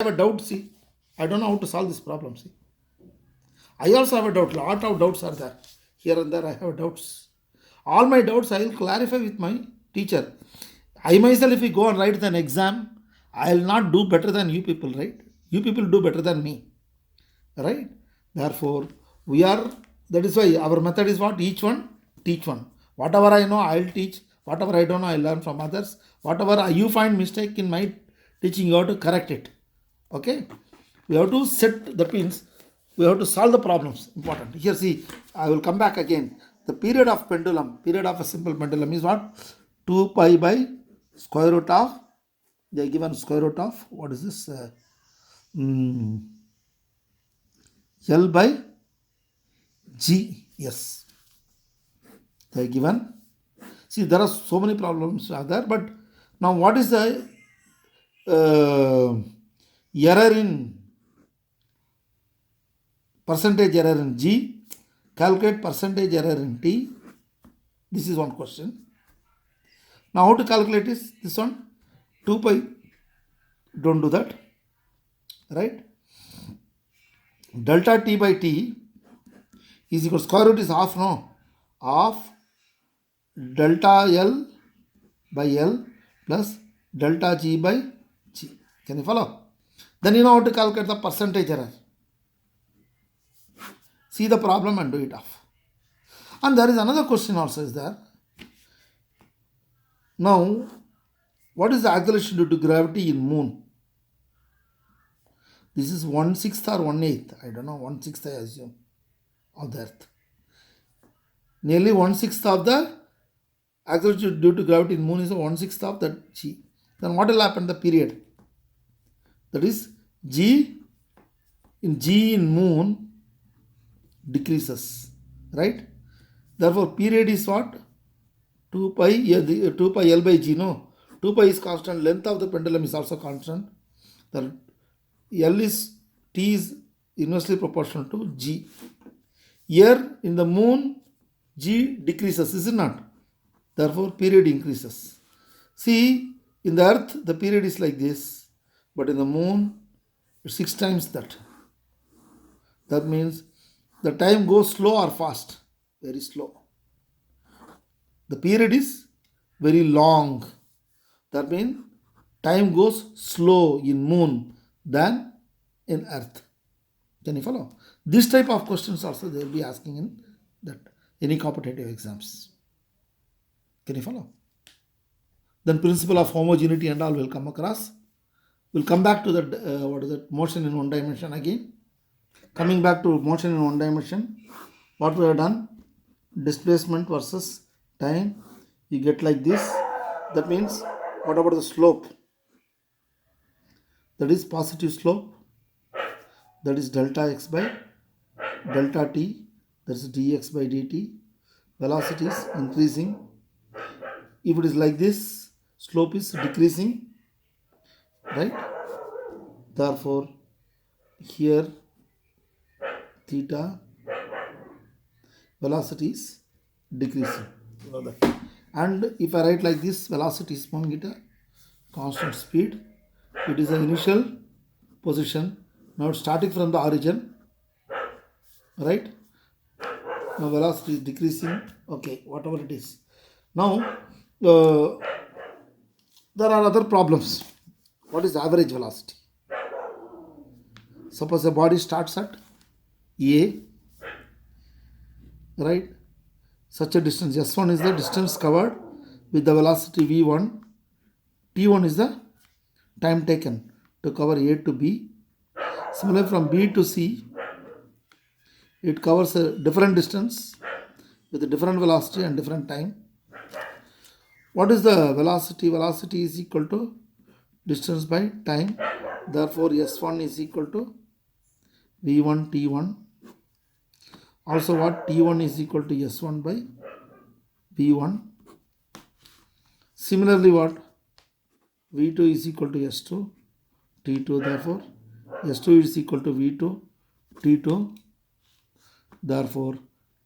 have a doubt, see. I don't know how to solve this problem, see. I also have a doubt. Lot of doubts are there. Here and there I have doubts. All my doubts I will clarify with my teacher. I myself, if we go and write an exam, I will not do better than you people, right? You people do better than me, right? Therefore, we are, that is why our method is what? Each one, teach one. Whatever I know, I will teach. Whatever I don't know, I learn from others. Whatever you find mistake in my teaching, you have to correct it. Okay? We have to set the pins. We have to solve the problems. Important. Here, see, I will come back again. The period of pendulum, period of a simple pendulum is what? 2 pi by square root of, they are given square root of, what is this? L by G. Yes. They are given. See, there are so many problems are there, but now what is the error in percentage error in G? Calculate percentage error in T. This is one question. Now how to calculate this one? 2 pi. Don't do that. Right? Delta T by T is equal to square root is half, no? Half delta L by L plus delta G by G. Can you follow? Then you know how to calculate the percentage error. See the problem and do it off. And there is another question also is there. Now, what is the acceleration due to gravity in moon? This is 1/6 or 1/8. I don't know, 1/6 I assume of the earth. Nearly 1/6 of the acceleration due to gravity in moon is 1/6 of that G. Then what will happen? The period. That is G in moon decreases, right? Therefore, period is what? 2 pi L by G, no? 2 pi is constant, length of the pendulum is also constant. The T is inversely proportional to G. Here in the moon, G decreases, is it not? Therefore, period increases. See, in the earth, the period is like this, but in the moon, it's 6 times that. That means the time goes slow or fast? Very slow. The period is very long. That means time goes slow in moon than in earth. Can you follow? This type of questions also they will be asking in that any competitive exams. Can you follow? Then principle of homogeneity and all will come across. We'll come back to that motion in one dimension again. Coming back to motion in one dimension, what we have done, displacement versus time, you get like this. That means, what about the slope? That is positive slope. That is delta x by delta t. That is dx by dt. Velocity is increasing. If it is like this, slope is decreasing, right? Therefore, here theta, velocity is decreasing. You know that. And if I write like this, velocity is moving at a constant speed. It is the initial position. Now starting from the origin, right? Now velocity is decreasing. Okay, whatever it is. Now there are other problems. What is average velocity? Suppose a body starts at A, right? Such a distance, S1 is the distance covered with the velocity V1. T1 is the time taken to cover A to B. Similarly, from B to C, it covers a different distance with a different velocity and different time. What is the velocity? Velocity is equal to distance by time. Therefore, S1 is equal to V1 T1. Also, what? T1 is equal to S1 by V1. Similarly, what? V2 is equal to S2 T2. Therefore, S2 is equal to V2 T2. Therefore,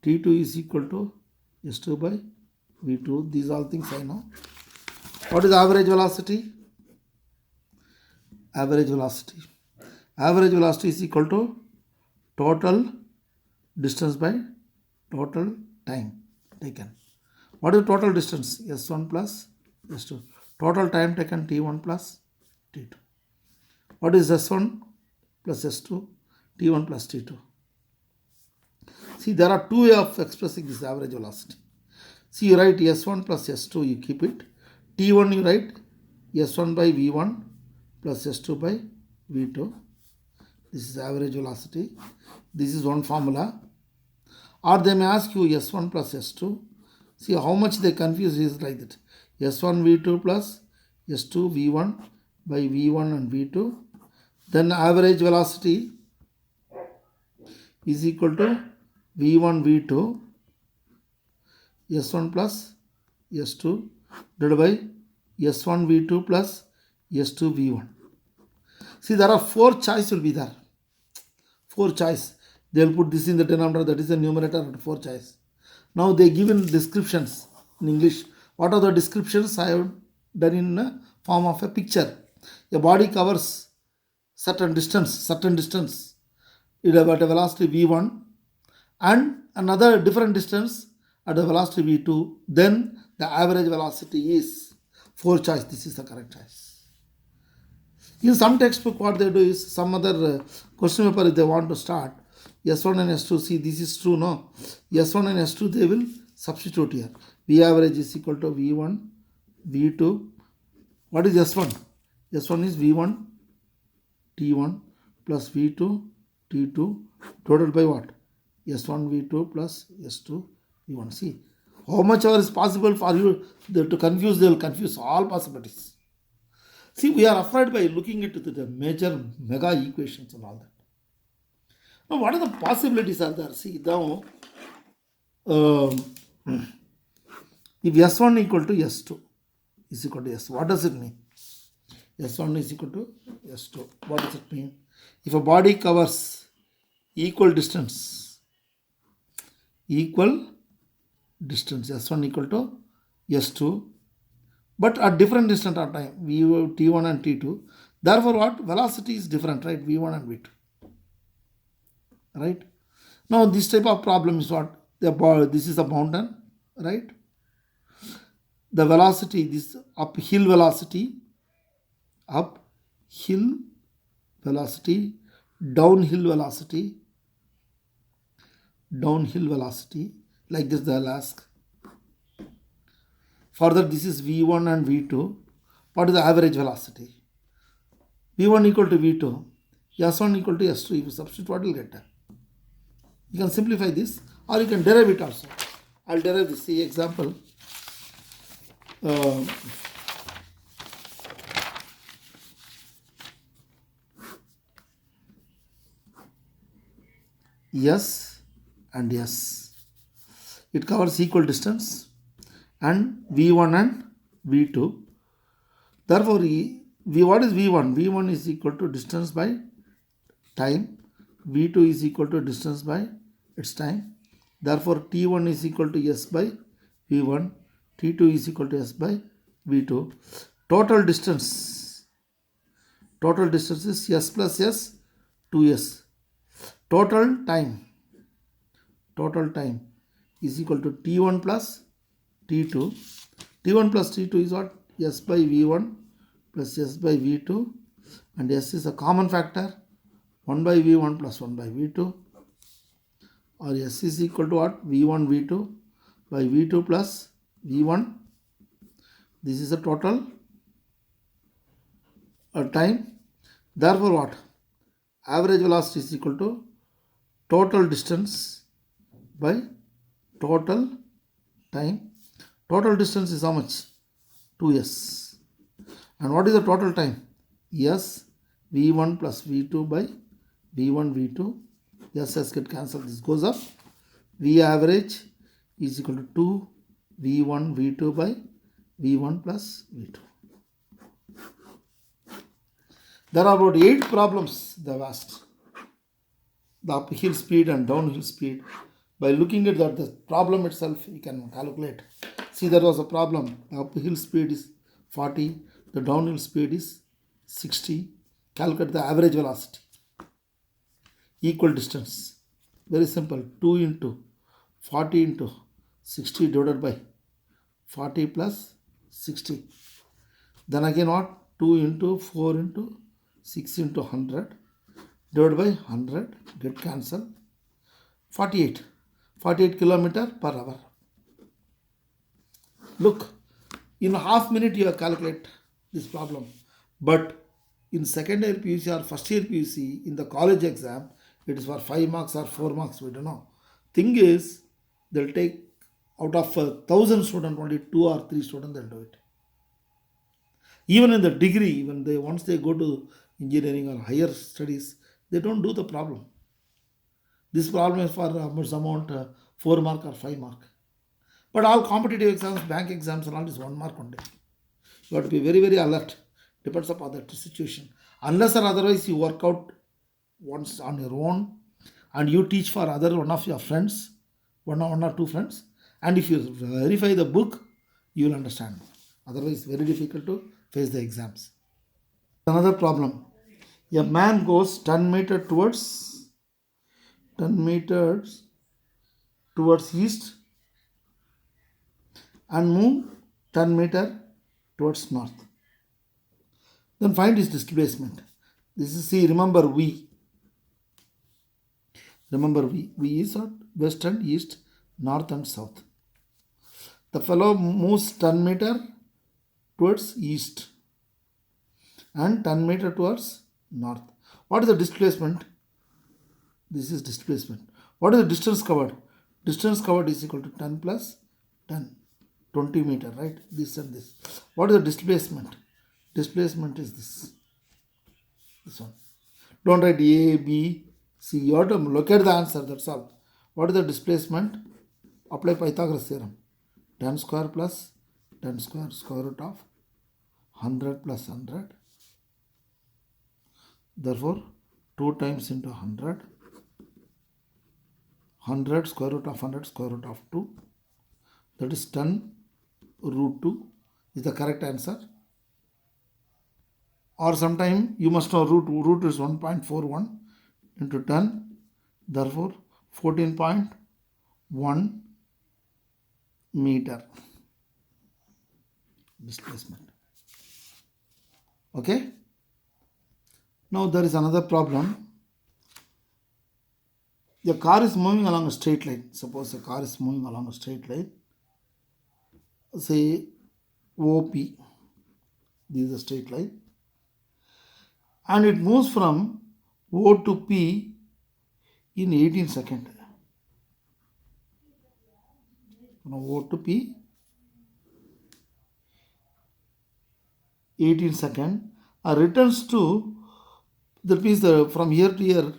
T2 is equal to S2 by V2. These all things I know. What is average velocity? Average velocity. Average velocity is equal to total distance by total time taken. What is total distance? S1 plus S2. Total time taken T1 plus T2. What is S1 plus S2? T1 plus T2. See, there are two ways of expressing this average velocity. See, you write S1 plus S2, you keep it. T1 you write S1 by V1 plus S2 by V2. This is average velocity. This is one formula. Or they may ask you S1 plus S2. See how much they confuse is like that. S1 V2 plus S2 V1 by V1 and V2. Then average velocity is equal to V1 V2 S1 plus S2 divided by S1 V2 plus S2 V1. See, there are four choice will be there. Four choice. They will put this in the denominator, that is the numerator, and four choice. Now they given descriptions in English. What are the descriptions? I have done in a form of a picture. A body covers certain distance at a velocity V1 and another different distance at the velocity V2. Then the average velocity is four choice. This is the correct choice. In some textbook, what they do is some other question paper, if they want to start S1 and S2, see this is true, no? S1 and S2 they will substitute here. V average is equal to V1, V2. What is S1? S1 is V1 T1 plus V2 T2 totaled by what? S1 V2 plus S2 V1. See, how much ever is possible for you to confuse, they will confuse all possibilities. See, we are afraid by looking into the major mega equations and all that. Now, what are the possibilities are there? See, now, if S1 equal to S2 is equal to S, what does it mean? S1 is equal to S2. What does it mean? If a body covers equal distance, S1 equal to S2, but at different distance at time, T1 and T2. Therefore, what? Velocity is different, right? V1 and V2. Right? Now, this type of problem is what? This is a mountain, right? The velocity, this uphill velocity, downhill velocity, like this they'll ask. Further, this is V1 and V2. What is the average velocity? V1 equal to V2. S1 equal to S2. If you substitute, what will get? You can simplify this or you can derive it also. I'll derive this. See example. S and S. It covers equal distance and V1 and V2. Therefore, what is V1? V1 is equal to distance by time. V2 is equal to distance by its time. Therefore, T1 is equal to S by V1. T2 is equal to S by V2. Total distance is S plus S, 2S. Total time is equal to T1 plus T2. T1 plus T2 is what? S by V1 plus S by V2, and S is a common factor, 1 by V1 plus 1 by V2, or S is equal to what? V1 V2 by V2 plus V1. This is the total time. Therefore, what? Average velocity is equal to total distance by total time. Total distance is how much? 2S. And what is the total time? S V1 plus V2 by V1 V2. S get cancelled. This goes up. V average is equal to 2 V1 V2 by V1 plus V2. There are about 8 problems they have asked. The uphill speed and downhill speed. By looking at the problem itself, you can calculate. See, there was a problem. The uphill speed is 40. The downhill speed is 60. Calculate the average velocity. equal distance. Very simple. 2 into 40 into 60 divided by 40 plus 60. Then again what? 2 into 4 into 6 into 100 divided by 100. Get cancel. 48. 48 kilometer per hour. Look, in a half minute you have calculate this problem. But in second year PUC or first year PUC, in the college exam, it is for 5 marks or 4 marks, we don't know. Thing is, they'll take out of 1,000 students, only 2 or 3 students they'll do it. Even in the degree, when they once they go to engineering or higher studies, they don't do the problem. This problem is for some amount 4 mark or 5 mark. But all competitive exams, bank exams and all is 1 mark only. You have to be very, very alert. Depends upon that situation. Unless or otherwise you work out once on your own and you teach for other one of your friends, one or two friends, and if you verify the book, you will understand. Otherwise, very difficult to face the exams. Another problem. A man goes 10 meters towards east and move 10 meters towards north. Then find his displacement. This is, see, remember V. Remember V. V is at west and east, north and south. The fellow moves 10 meters towards east and 10 meters towards north. What is the displacement? This is displacement. What is the distance covered? Distance covered is equal to 10 plus 10. 20 meters, right? This and this. What is the displacement? Displacement is this. This one. Don't write A, B, C. You have to locate the answer, that's all. What is the displacement? Apply Pythagoras theorem. 10 square plus 10 square, square root of 100 plus 100. Therefore, 2 times into 100. 100 square root of 100 square root of 2. That is 10 root 2 is the correct answer. Or sometime you must know root is 1.41 into 10. Therefore, 14.1 meter displacement. Okay. Now there is another problem. The car is moving along a straight line. Suppose a car is moving along a straight line. Say OP. This is a straight line. And it moves from O to P in 18 seconds. From O to P, 18 seconds. Returns to, that means from here to here,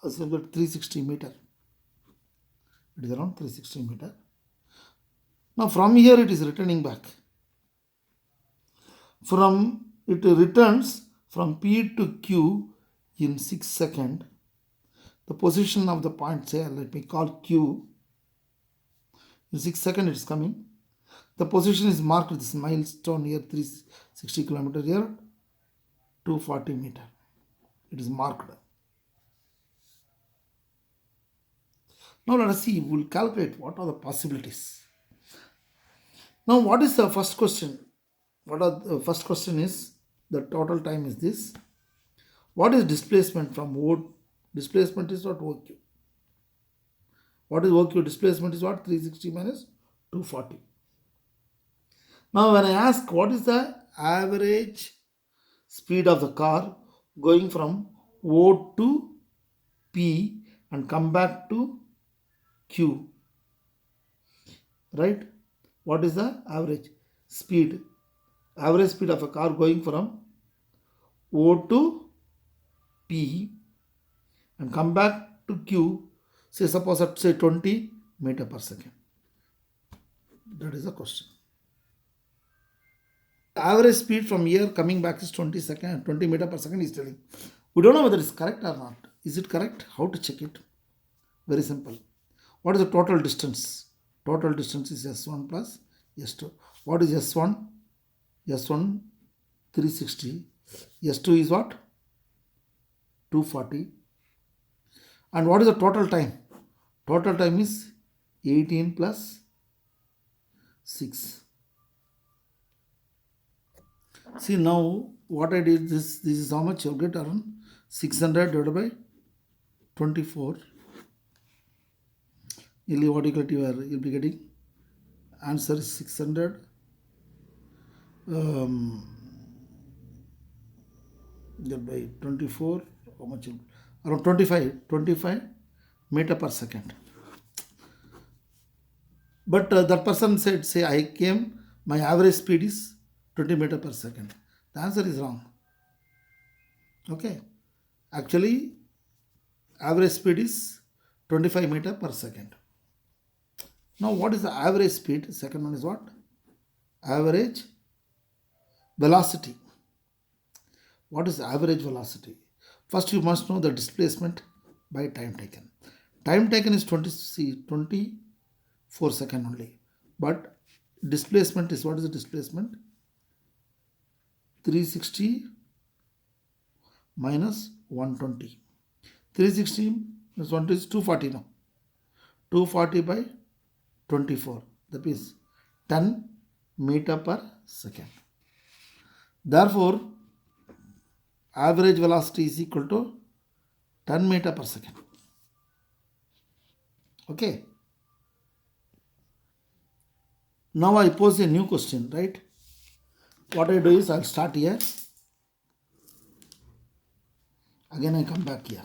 it's about 360 meter. It is around 360 meter. Now from here it is returning back. It returns from P to Q in 6 seconds. The position of the point, say, let me call Q. In 6 seconds it is coming. The position is marked with this milestone here, 360 kilometer here, 240 meter. It is marked. Now let us see, we will calculate what are the possibilities. Now what is the first question? The first question is, the total time is this. What is displacement from O? Displacement is what? OQ. What is OQ? Displacement is what? 360 minus 240. Now when I ask what is the average speed of the car going from O to P and come back to Q, right? What is the average speed? Average speed of a car going from O to P and come back to Q, say suppose at say 20 meter per second. That is the question. Average speed from here coming back is 20 meter per second is telling. We don't know whether it's correct or not. Is it correct? How to check it? Very simple. What is the total distance? Total distance is S1 plus S2. What is S1? S1 360. S2 is what? 240. And what is the total time? Total time is 18 plus 6. See now what I did, this is how much you'll get around 600 divided by 24. What you'll be getting? Answer is 600 divided by 24. How much? Around 25 meter per second. But that person said, say I came, my average speed is 20 meter per second. The answer is wrong. Okay. Actually, average speed is 25 meter per second. Now, what is the average speed? Second one is what? Average velocity. What is average velocity? First, you must know the displacement by time taken. Time taken is 24 seconds only. But displacement is, what is the displacement? 360 minus 120. 360 minus 120 is 240 now. 240 by 24. That is 10 meter per second. Therefore, average velocity is equal to 10 meter per second. Okay. Now I pose a new question, right? What I do is I'll start here. Again I come back here.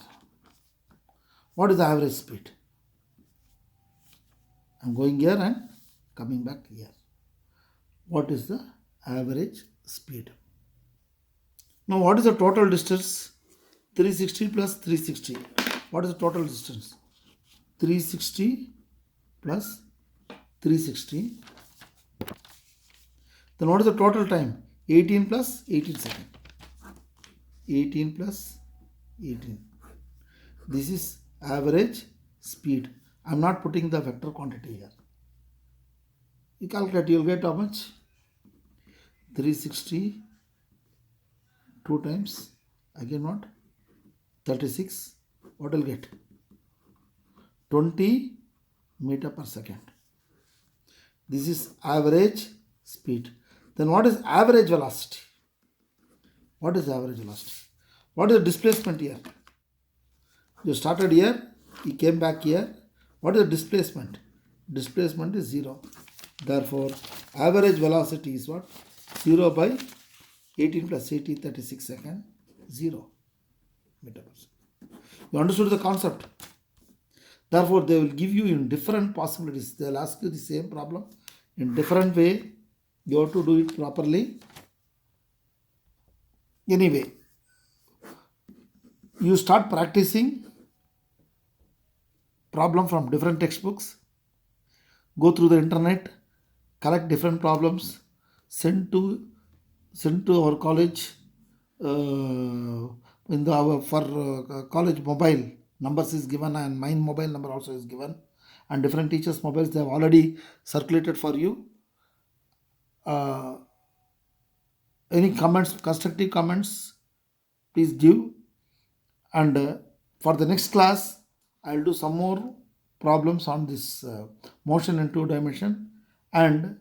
What is the average speed? I'm going here and coming back here. What is the average speed? Now what is the total distance? 360 plus 360. What is the total distance? 360 plus 360. Then what is the total time? 18 plus 18 seconds. 18 plus 18. This is average speed. I am not putting the vector quantity here. You calculate, you will get how much? 360 2 times. Again what? 36. What will get? 20 meter per second. This is average speed. Then what is average velocity? What is average velocity? What is the displacement here? You started here, you came back here. What is the displacement? Displacement is 0. Therefore, average velocity is what? 0 by 18 plus 80, 36 seconds, 0 meter per second. You understood the concept? Therefore, they will give you in different possibilities. They will ask you the same problem in different way. You have to do it properly. Anyway, you start practicing problem from different textbooks. Go through the internet, collect different problems, send to our college for college mobile numbers is given, and mine mobile number also is given, and different teachers' mobiles they have already circulated for you. Any comments, constructive comments, please give. And for the next class, I will do some more problems on this motion in 2 dimension, and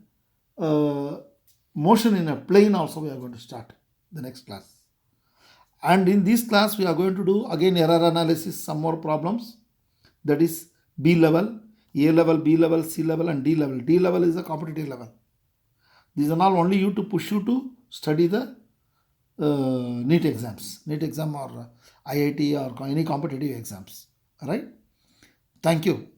motion in a plane also we are going to start the next class. And in this class, we are going to do again error analysis, some more problems. That is B level, A level, B level, C level, and D level. D level is the competitive level. These are all only you to push you to study the NEET exams, NEET exam or IIT or any competitive exams. All right. Thank you.